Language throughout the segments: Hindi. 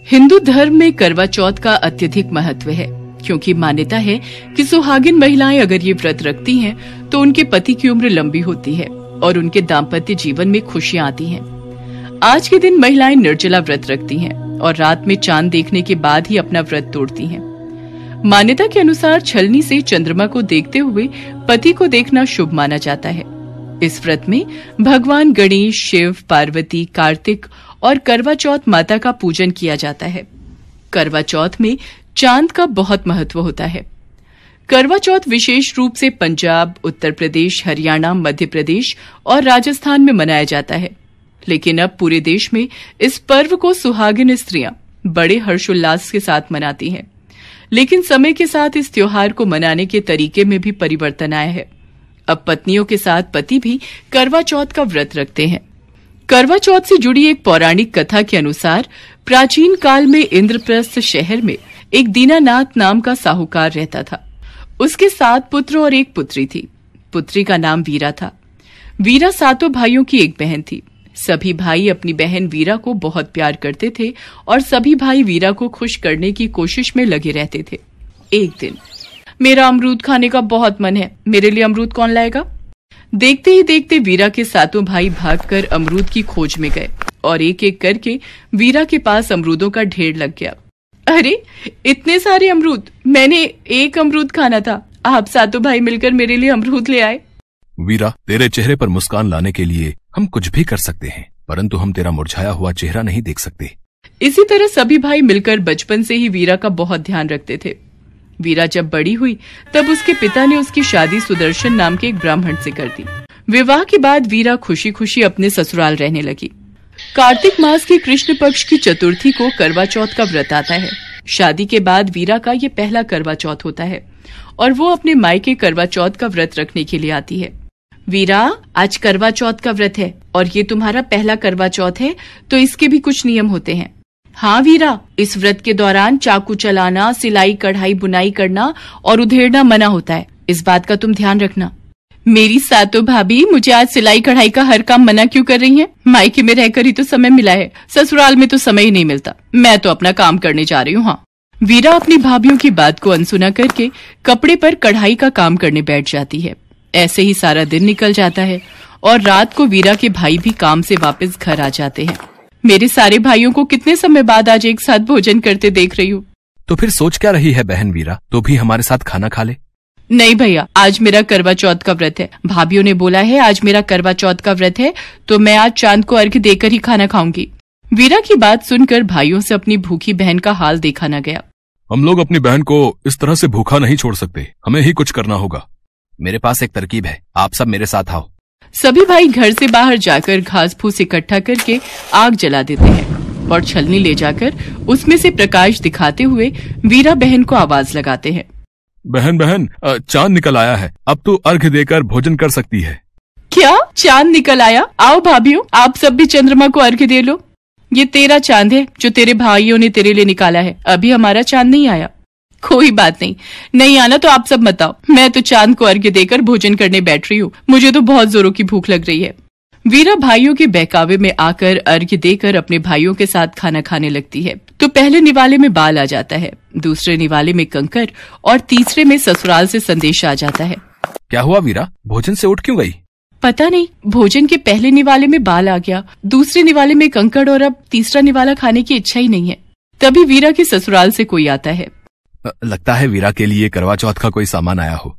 हिंदू धर्म में करवा चौथ का अत्यधिक महत्व है, क्योंकि मान्यता है कि सुहागिन महिलाएं अगर ये व्रत रखती हैं, तो उनके पति की उम्र लंबी होती है और उनके दाम्पत्य जीवन में खुशियां आती हैं। आज के दिन महिलाएं निर्जला व्रत रखती हैं और रात में चांद देखने के बाद ही अपना व्रत तोड़ती हैं। मान्यता के अनुसार छलनी से चंद्रमा को देखते हुए पति को देखना शुभ माना जाता है। इस व्रत में भगवान गणेश, शिव, पार्वती, कार्तिक और करवा चौथ माता का पूजन किया जाता है। करवा चौथ में चांद का बहुत महत्व होता है। करवा चौथ विशेष रूप से पंजाब, उत्तर प्रदेश, हरियाणा, मध्य प्रदेश और राजस्थान में मनाया जाता है, लेकिन अब पूरे देश में इस पर्व को सुहागिन स्त्रियां बड़े हर्षोल्लास के साथ मनाती हैं। लेकिन समय के साथ इस त्योहार को मनाने के तरीके में भी परिवर्तन आया है। अब पत्नियों के साथ पति भी करवा चौथ का व्रत रखते हैं। करवा चौथ से जुड़ी एक पौराणिक कथा के अनुसार प्राचीन काल में इंद्रप्रस्थ शहर में एक दीनानाथ नाम का साहूकार रहता था। उसके 7 पुत्र और 1 पुत्री थी। पुत्री का नाम वीरा था। वीरा 7 भाइयों की एक बहन थी। सभी भाई अपनी बहन वीरा को बहुत प्यार करते थे और सभी भाई वीरा को खुश करने की कोशिश में लगे रहते थे। एक दिन, मेरा अमरूद खाने का बहुत मन है, मेरे लिए अमरूद कौन लाएगा? देखते ही देखते वीरा के 7 भाई भागकर अमरूद की खोज में गए और एक एक करके वीरा के पास अमरूदों का ढेर लग गया। अरे, इतने सारे अमरूद! मैंने 1 अमरूद खाना था। आप 7 भाई मिलकर मेरे लिए अमरूद ले आए। वीरा, तेरे चेहरे पर मुस्कान लाने के लिए हम कुछ भी कर सकते हैं, परंतु हम तेरा मुरझाया हुआ चेहरा नहीं देख सकते। इसी तरह सभी भाई मिलकर बचपन से ही वीरा का बहुत ध्यान रखते थे। वीरा जब बड़ी हुई तब उसके पिता ने उसकी शादी सुदर्शन नाम के एक ब्राह्मण से कर दी। विवाह के बाद वीरा खुशी खुशी अपने ससुराल रहने लगी। कार्तिक मास के कृष्ण पक्ष की चतुर्थी को करवा चौथ का व्रत आता है। शादी के बाद वीरा का ये पहला करवा चौथ होता है और वो अपने मायके करवा चौथ का व्रत रखने के लिए आती है। वीरा, आज करवा चौथ का व्रत है और ये तुम्हारा पहला करवा चौथ है, तो इसके भी कुछ नियम होते हैं। हाँ वीरा, इस व्रत के दौरान चाकू चलाना, सिलाई, कढ़ाई, बुनाई करना और उधेड़ना मना होता है। इस बात का तुम ध्यान रखना। मेरी 7 भाभी मुझे आज सिलाई कढ़ाई का हर काम मना क्यों कर रही हैं? मायके में रहकर ही तो समय मिला है, ससुराल में तो समय ही नहीं मिलता। मैं तो अपना काम करने जा रही हूँ। हाँ। वीरा अपनी भाभीयों की बात को अनसुना करके कपड़े पर कढ़ाई का काम करने बैठ जाती है। ऐसे ही सारा दिन निकल जाता है और रात को वीरा के भाई भी काम से वापस घर आ जाते हैं। मेरे सारे भाइयों को कितने समय बाद आज एक साथ भोजन करते देख रही हूँ। तो फिर सोच क्या रही है बहन वीरा? तो भी हमारे साथ खाना खा ले। नहीं भैया, आज मेरा करवा चौथ का व्रत है। भाभीयों ने बोला है आज मेरा करवा चौथ का व्रत है, तो मैं आज चांद को अर्घ्य देकर ही खाना खाऊंगी। वीरा की बात सुनकर भाइयों से अपनी भूखी बहन का हाल देखा न गया। हम लोग अपनी बहन को इस तरह से भूखा नहीं छोड़ सकते, हमें ही कुछ करना होगा। मेरे पास एक तरकीब है, आप सब मेरे साथ आओ। सभी भाई घर से बाहर जाकर घास फूस इकट्ठा करके आग जला देते हैं और छलनी ले जाकर उसमें से प्रकाश दिखाते हुए वीरा बहन को आवाज लगाते हैं। बहन बहन, चांद निकल आया है, अब तू अर्घ्य देकर भोजन कर सकती है। क्या चांद निकल आया? आओ भाभीयों, आप सब भी चंद्रमा को अर्घ्य दे लो। ये तेरा चांद है जो तेरे भाइयों ने तेरे लिए निकाला है, अभी हमारा चांद नहीं आया। कोई बात नहीं, नहीं आना तो आप सब मत आओ। मैं तो चांद को अर्घ्य देकर भोजन करने बैठ रही हूँ, मुझे तो बहुत जोरों की भूख लग रही है। वीरा भाइयों के बहकावे में आकर अर्घ्य देकर अपने भाइयों के साथ खाना खाने लगती है। तो पहले निवाले में बाल आ जाता है, दूसरे निवाले में कंकर और तीसरे में ससुराल से संदेश आ जाता है। क्या हुआ वीरा, भोजन से उठ क्यों गई? पता नहीं, भोजन के पहले निवाले में बाल आ गया, दूसरे निवाले में कंकड़ और अब तीसरा निवाला खाने की इच्छा ही नहीं है। तभी वीरा के ससुराल से कोई आता है। लगता है वीरा के लिए करवा चौथ का कोई सामान आया हो।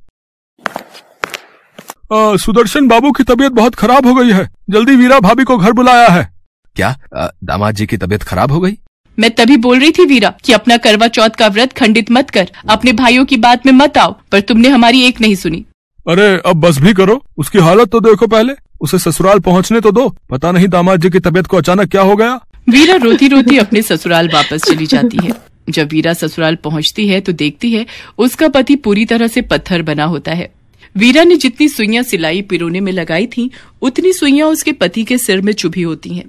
सुदर्शन बाबू की तबीयत बहुत खराब हो गई है, जल्दी वीरा भाभी को घर बुलाया है। क्या दामाद जी की तबीयत खराब हो गई? मैं तभी बोल रही थी वीरा कि अपना करवा चौथ का व्रत खंडित मत कर, अपने भाइयों की बात में मत आओ, पर तुमने हमारी एक नहीं सुनी। अरे अब बस भी करो, उसकी हालत तो देखो पहले, उसे ससुराल पहुंचने तो दो, पता नहीं दामाद जी की तबीयत को अचानक क्या हो गया। वीरा रोती रोती अपने ससुराल वापस चली जाती है। जब वीरा ससुराल पहुंचती है तो देखती है उसका पति पूरी तरह से पत्थर बना होता है। वीरा ने जितनी सुइयां सिलाई पिरोने में लगाई थी, उतनी सुइयां उसके पति के सिर में चुभी होती हैं।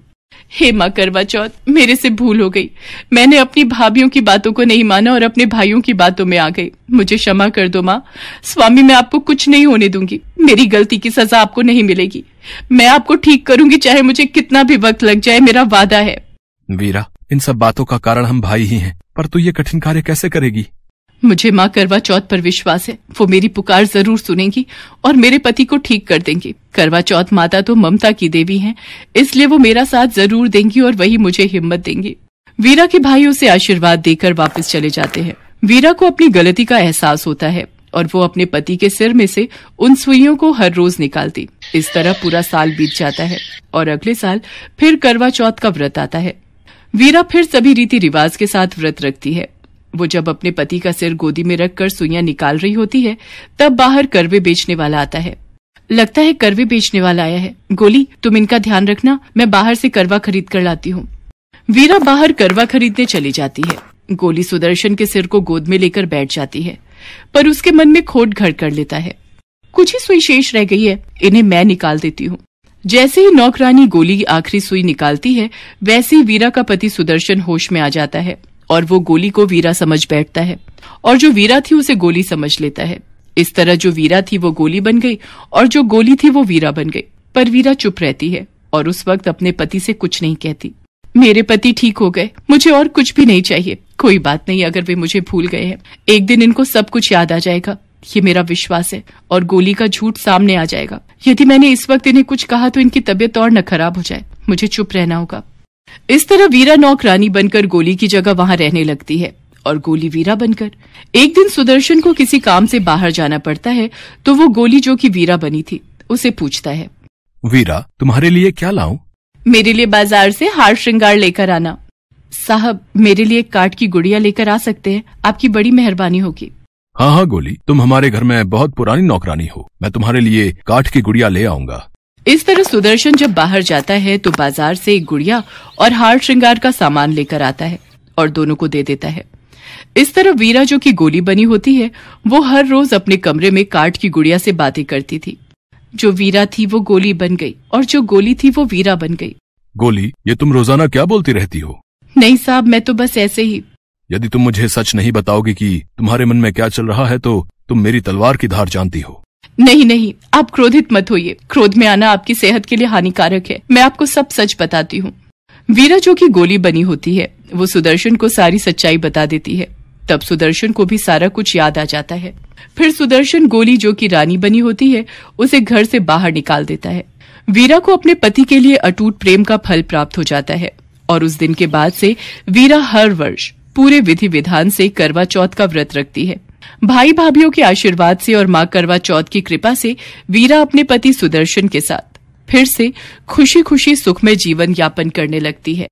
हे माँ करवा चौथ, मेरे से भूल हो गई, मैंने अपनी भाभीयों की बातों को नहीं माना और अपने भाइयों की बातों में आ गई, मुझे क्षमा कर दो माँ। स्वामी, मैं आपको कुछ नहीं होने दूंगी, मेरी गलती की सजा आपको नहीं मिलेगी, मैं आपको ठीक करूंगी, चाहे मुझे कितना भी वक्त लग जाए, मेरा वादा है। वीरा, इन सब बातों का कारण हम भाई ही हैं, पर तू ये कठिन कार्य कैसे करेगी? मुझे माँ करवा चौथ पर विश्वास है, वो मेरी पुकार जरूर सुनेंगी और मेरे पति को ठीक कर देंगी। करवा चौथ माता तो ममता की देवी हैं, इसलिए वो मेरा साथ जरूर देंगी और वही मुझे हिम्मत देंगी। वीरा के भाई उसे आशीर्वाद देकर वापस चले जाते हैं। वीरा को अपनी गलती का एहसास होता है और वो अपने पति के सिर में से उन सुइयों को हर रोज निकालती। इस तरह पूरा साल बीत जाता है और अगले साल फिर करवा चौथ का व्रत आता है। वीरा फिर सभी रीति रिवाज के साथ व्रत रखती है। वो जब अपने पति का सिर गोदी में रखकर सुइयां निकाल रही होती है, तब बाहर करवे बेचने वाला आता है। लगता है करवे बेचने वाला आया है। गोली, तुम इनका ध्यान रखना, मैं बाहर से करवा खरीद कर लाती हूँ। वीरा बाहर करवा खरीदने चली जाती है। गोली सुदर्शन के सिर को गोद में लेकर बैठ जाती है, पर उसके मन में खोट घर कर लेता है। कुछ ही सुई शेष रह गई है, इन्हें मैं निकाल देती हूँ। जैसे ही नौकरानी गोली की आखिरी सुई निकालती है, वैसे ही वीरा का पति सुदर्शन होश में आ जाता है और वो गोली को वीरा समझ बैठता है और जो वीरा थी उसे गोली समझ लेता है। इस तरह जो वीरा थी वो गोली बन गई और जो गोली थी वो वीरा बन गई। पर वीरा चुप रहती है और उस वक्त अपने पति से कुछ नहीं कहती। मेरे पति ठीक हो गए, मुझे और कुछ भी नहीं चाहिए। कोई बात नहीं, अगर वे मुझे भूल गए हैं, एक दिन इनको सब कुछ याद आ जाएगा, ये मेरा विश्वास है, और गोली का झूठ सामने आ जाएगा। यदि मैंने इस वक्त इन्हें कुछ कहा तो इनकी तबीयत और न खराब हो जाए। मुझे चुप रहना होगा। इस तरह वीरा नौकरानी बनकर गोली की जगह वहां रहने लगती है और गोली वीरा बनकर। एक दिन सुदर्शन को किसी काम से बाहर जाना पड़ता है, तो वो गोली जो कि वीरा बनी थी उसे पूछता है, वीरा, तुम्हारे लिए क्या लाऊं? मेरे लिए बाजार से हार श्रृंगार लेकर आना। साहब, मेरे लिए काठ की गुड़िया लेकर आ सकते हैं, आपकी बड़ी मेहरबानी होगी। हाँ हाँ गोली, तुम हमारे घर में बहुत पुरानी नौकरानी हो, मैं तुम्हारे लिए काठ की गुड़िया ले आऊंगा। इस तरह सुदर्शन जब बाहर जाता है तो बाजार से एक गुड़िया और हार श्रृंगार का सामान लेकर आता है और दोनों को दे देता है। इस तरह वीरा जो कि गोली बनी होती है, वो हर रोज अपने कमरे में काठ की गुड़िया से बातें करती थी। जो वीरा थी वो गोली बन गई और जो गोली थी वो वीरा बन गई। गोली, ये तुम रोजाना क्या बोलती रहती हो? नहीं साहब, मैं तो बस ऐसे ही। यदि तुम मुझे सच नहीं बताओगी कि तुम्हारे मन में क्या चल रहा है तो तुम मेरी तलवार की धार जानती हो। नहीं नहीं, आप क्रोधित मत होइए। क्रोध में आना आपकी सेहत के लिए हानिकारक है। मैं आपको सब सच बताती हूँ। वीरा जो कि गोली बनी होती है, वो सुदर्शन को सारी सच्चाई बता देती है। तब सुदर्शन को भी सारा कुछ याद आ जाता है। फिर सुदर्शन गोली जो कि रानी बनी होती है उसे घर से बाहर निकाल देता है। वीरा को अपने पति के लिए अटूट प्रेम का फल प्राप्त हो जाता है और उस दिन के बाद से वीरा हर वर्ष पूरे विधि विधान से करवा चौथ का व्रत रखती है। भाई भाभीओं के आशीर्वाद से और माँ करवा चौथ की कृपा से वीरा अपने पति सुदर्शन के साथ फिर से खुशी खुशी सुखमय जीवन यापन करने लगती है।